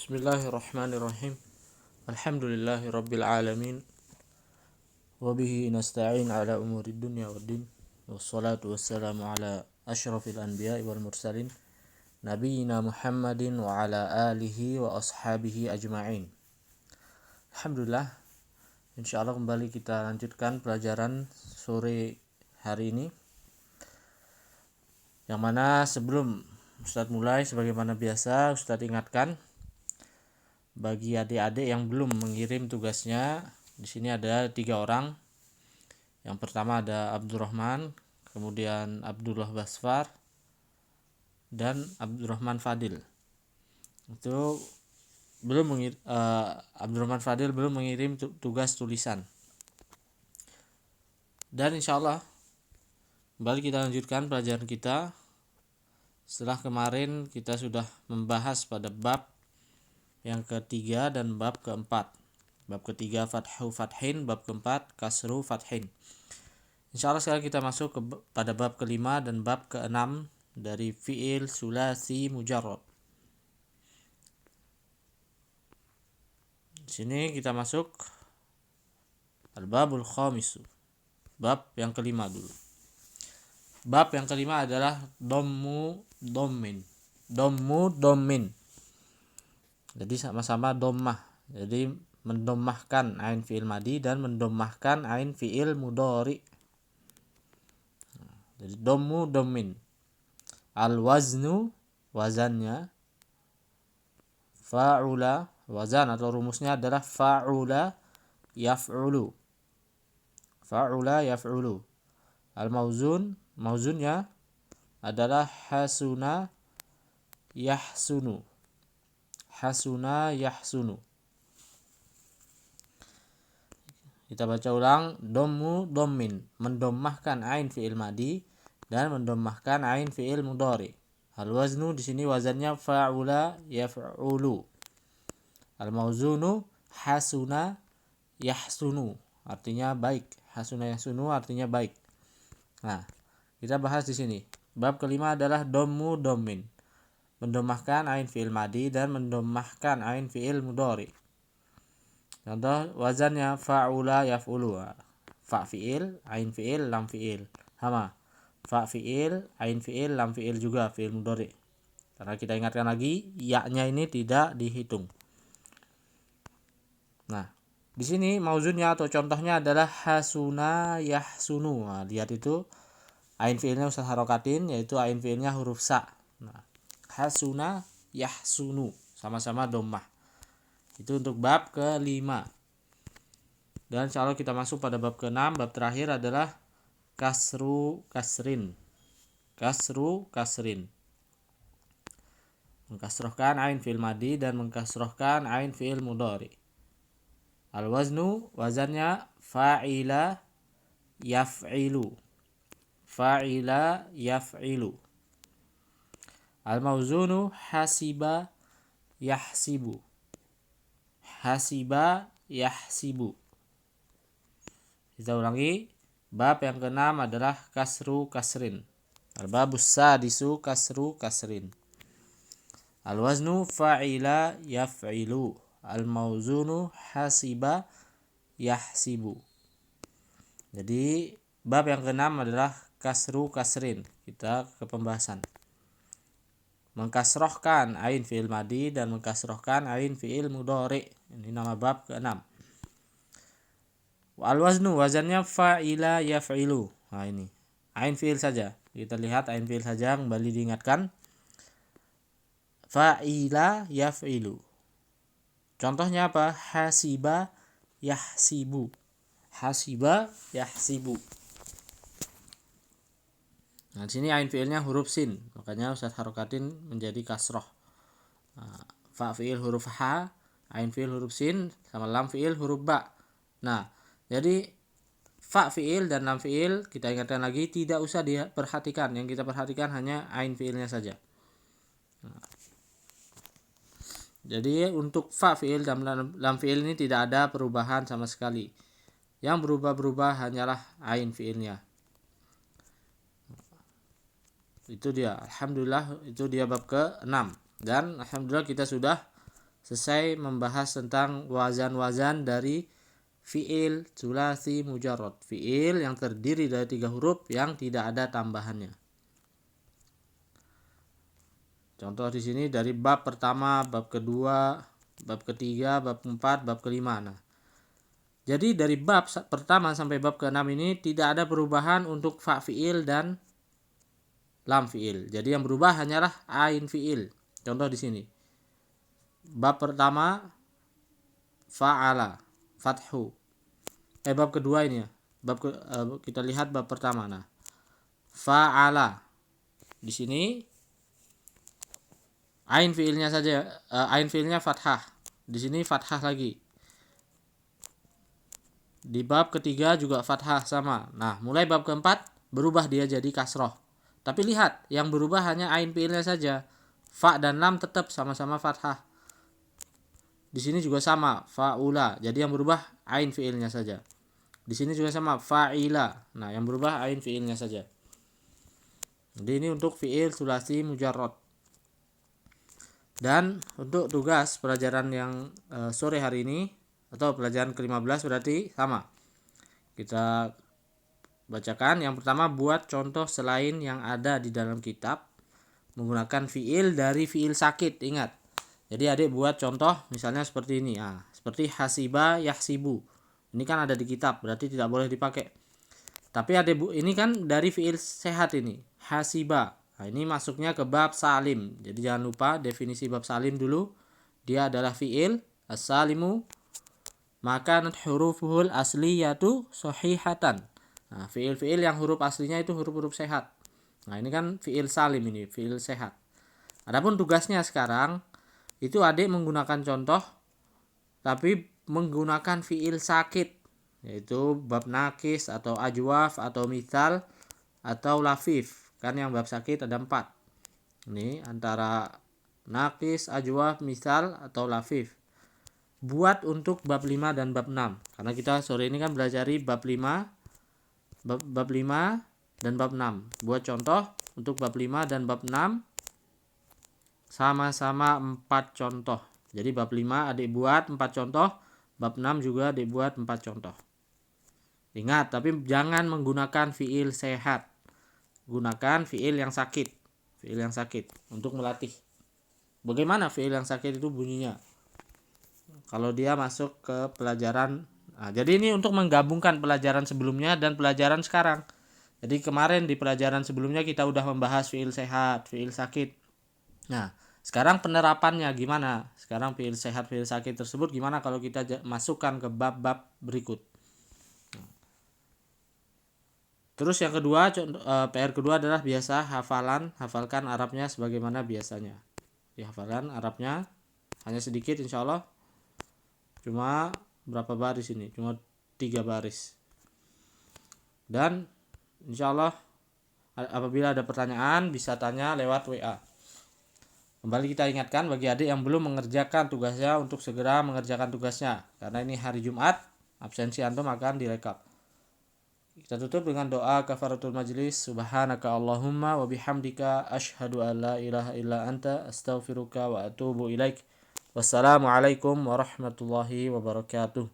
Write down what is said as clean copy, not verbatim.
Bismillahirrahmanirrahim. Alhamdulillahi rabbil alamin. Wabihi nasta'in ala umuri dunya waddin. Wassalatu wassalamu ala ashrafil anbiya'i wal mursalin, nabiyyina Muhammadin wa ala alihi wa ashabihi ajma'in. Alhamdulillah, insyaallah kembali kita lanjutkan pelajaran sore hari ini, yang mana sebelum Ustadz mulai, sebagaimana biasa Ustadz ingatkan bagi adik-adik yang belum mengirim tugasnya. Di sini ada 3 orang. Yang pertama ada Abdurrahman, kemudian Abdullah Basfar, dan Abdurrahman Fadil. Itu Abdurrahman Fadil belum mengirim tugas tulisan. Dan insyaallah kembali kita lanjutkan pelajaran kita. Setelah kemarin kita sudah membahas pada bab yang ketiga dan bab keempat. Bab ketiga fathu fathin, bab keempat kasru fathin. Insyaallah sekarang kita masuk pada bab kelima dan bab keenam dari fi'il sulasi mujarrad. Di sini kita masuk al-babul khamisu. Bab yang kelima dulu. Bab yang kelima adalah dhammu dhammin. Dhammu dhammin. Jadi sama-sama dhammah. Jadi mendommahkan ain fi'il madi dan mendommahkan ain fi'il mudhari. Jadi dhammu dhammin. Al waznu wazannya, fa'ula wazan atau rumusnya adalah fa'ula yaf'ulu. Fa'ula yaf'ulu. Al mauzun mauzunnya adalah hasuna yahsunu. Hasuna yahsunu. Kita baca ulang. Dhammu dhammin, mendommahkan ain fi'il madi dan mendommahkan ain fi'il mudhari. Al waznu di sini wazannya fa'ula yaf'ulu. Al mauzunu hasuna yahsunu, artinya baik. Hasuna yahsunu artinya baik. Nah, kita bahas di sini. Bab kelima adalah dhammu dhammin, mendommahkan ain fi'il madi dan mendommahkan ain fi'il mudhari. Contoh wazannya fa'ula yaf'ulu. Fa fi'il, ain fi'il, lam fi'il. Sama. Fa fi'il, ain fi'il, lam fi'il juga fi'il mudhari. Karena kita ingatkan lagi, ya-nya ini tidak dihitung. Nah, di sini mauzunnya atau contohnya adalah hasuna yahsunu. Nah, lihat itu ain fi'ilnya ustaz harokatin, yaitu ain fi'ilnya huruf sa. Nah, hasuna yahsunu sama-sama dhammah. Itu untuk bab kelima. Dan insyaallah kita masuk pada bab keenam. Bab terakhir adalah kasru kasrin. Kasru kasrin, mengkasrohkan ain fi'il madi dan mengkasrohkan ain fi'il mudhari. Al waznu wazannya fa'ila yaf'ilu. Fa'ila yaf'ilu. Al mauzunu hasiba yahsibu. Hasiba yahsibu. Kita ulangi. Bab yang keenam adalah kasru kasrin. Al-babus sadisu kasru kasrin. Al waznu fa'ila yaf'ilu. Al mauzunu hasiba yahsibu. Jadi bab yang keenam adalah kasru kasrin. Kita ke pembahasan. Mengkasrohkan ain fi'il madi dan mengkasrohkan ain fi'il mudhari. Ini nama bab ke-6. Al waznu wazannya fa'ila yaf'ilu. Nah ini ain fi'il saja. Kita lihat ain fi'il saja, kembali diingatkan. Fa'ila yaf'ilu. Contohnya apa? Hasiba yahsibu. Hasiba yahsibu. Nah, di sini ain fi'ilnya huruf sin, makanya ustaz harokatin menjadi kasroh. Fa fi'il huruf ha, ain fi'il huruf sin, sama lam fi'il huruf ba. Nah, jadi fa fi'il dan lam fi'il kita ingatkan lagi tidak usah diperhatikan. Yang kita perhatikan hanya ain fi'ilnya saja. Nah, jadi untuk fa fi'il dan lam fi'il ini tidak ada perubahan sama sekali. Yang berubah-berubah hanyalah ain fi'ilnya. Itu dia. Alhamdulillah, itu dia bab ke-6. Dan alhamdulillah kita sudah selesai membahas tentang wazan-wazan dari fi'il tsulasi mujarrad, fi'il yang terdiri dari 3 huruf yang tidak ada tambahannya. Contoh di sini dari bab pertama, bab kedua, bab ketiga, bab keempat, bab kelima. Nah, jadi dari bab pertama sampai bab ke-6 ini tidak ada perubahan untuk fa fi'il dan lam fi'il. Jadi yang berubah hanyalah ain fi'il. Contoh di sini. Bab pertama fa'ala, fathu. Bab kedua ini ya. Kita lihat bab pertama. Nah, fa'ala. Di sini ain fi'ilnya saja, ain fi'ilnya fathah. Di sini fathah lagi. Di bab ketiga juga fathah sama. Nah, mulai bab keempat berubah dia jadi kasroh. Tapi lihat, yang berubah hanya ain fi'ilnya saja. Fa dan lam tetap sama-sama fathah. Di sini juga sama, fa'ula. Jadi yang berubah ain fi'ilnya saja. Di sini juga sama, fa'ila. Nah, yang berubah ain fi'ilnya saja. Jadi ini untuk fi'il tsulasi mujarrad. Dan untuk tugas pelajaran yang sore hari ini atau pelajaran ke-15 berarti sama. Kita bacakan. Yang pertama, buat contoh selain yang ada di dalam kitab menggunakan fi'il dari fi'il sakit. Ingat. Jadi adik buat contoh misalnya seperti ini. Seperti hasiba yahsibu. Ini kan ada di kitab, berarti tidak boleh dipakai. Tapi adik ini kan dari fi'il sehat ini. Hasiba. Nah, ini masuknya ke bab salim. Jadi jangan lupa definisi bab salim dulu. Dia adalah fi'il as-salimu maka hurufuhul asliyatu sahihatan. Nah, fi'il-fi'il yang huruf aslinya itu huruf-huruf sehat. Nah, ini kan fi'il salim ini, fi'il sehat. Adapun tugasnya sekarang itu adik menggunakan contoh tapi menggunakan fi'il sakit, yaitu bab nakis atau ajwaf atau misal atau lafif. Kan yang bab sakit ada 4. Ini antara nakis, ajwaf, misal atau lafif. Buat untuk bab 5 dan bab 6. Karena kita sore ini kan belajar bab 5, bab 5 dan bab 6. Buat contoh untuk bab 5 dan bab 6 sama-sama 4 contoh. Jadi bab 5 adik buat 4 contoh, bab 6 juga adik buat 4 contoh. Ingat, tapi jangan menggunakan fi'il sehat. Gunakan fi'il yang sakit. Fi'il yang sakit untuk melatih. Bagaimana fi'il yang sakit itu bunyinya? Kalau dia masuk ke pelajaran. Nah, jadi ini untuk menggabungkan pelajaran sebelumnya dan pelajaran sekarang. Jadi kemarin di pelajaran sebelumnya kita udah membahas fi'il sehat, fi'il sakit. Nah, sekarang penerapannya gimana? Sekarang fi'il sehat, fi'il sakit tersebut gimana kalau kita masukkan ke bab-bab berikut? Terus yang kedua, PR kedua adalah biasa hafalkan Arabnya sebagaimana biasanya. Hafalkan Arabnya hanya sedikit insya Allah. Cuma berapa baris ini? Cuma 3 baris. Dan insya Allah apabila ada pertanyaan bisa tanya lewat WA. Kembali kita ingatkan bagi adik yang belum mengerjakan tugasnya untuk segera mengerjakan tugasnya. Karena ini hari Jumat, absensi antum akan direkap. Kita tutup dengan doa kafaratul majlis. Subhanaka Allahumma wa bihamdika asyhadu an la ilaha illa anta astaghfiruka wa atubu ilaik. Wassalamualaikum warahmatullahi wabarakatuh.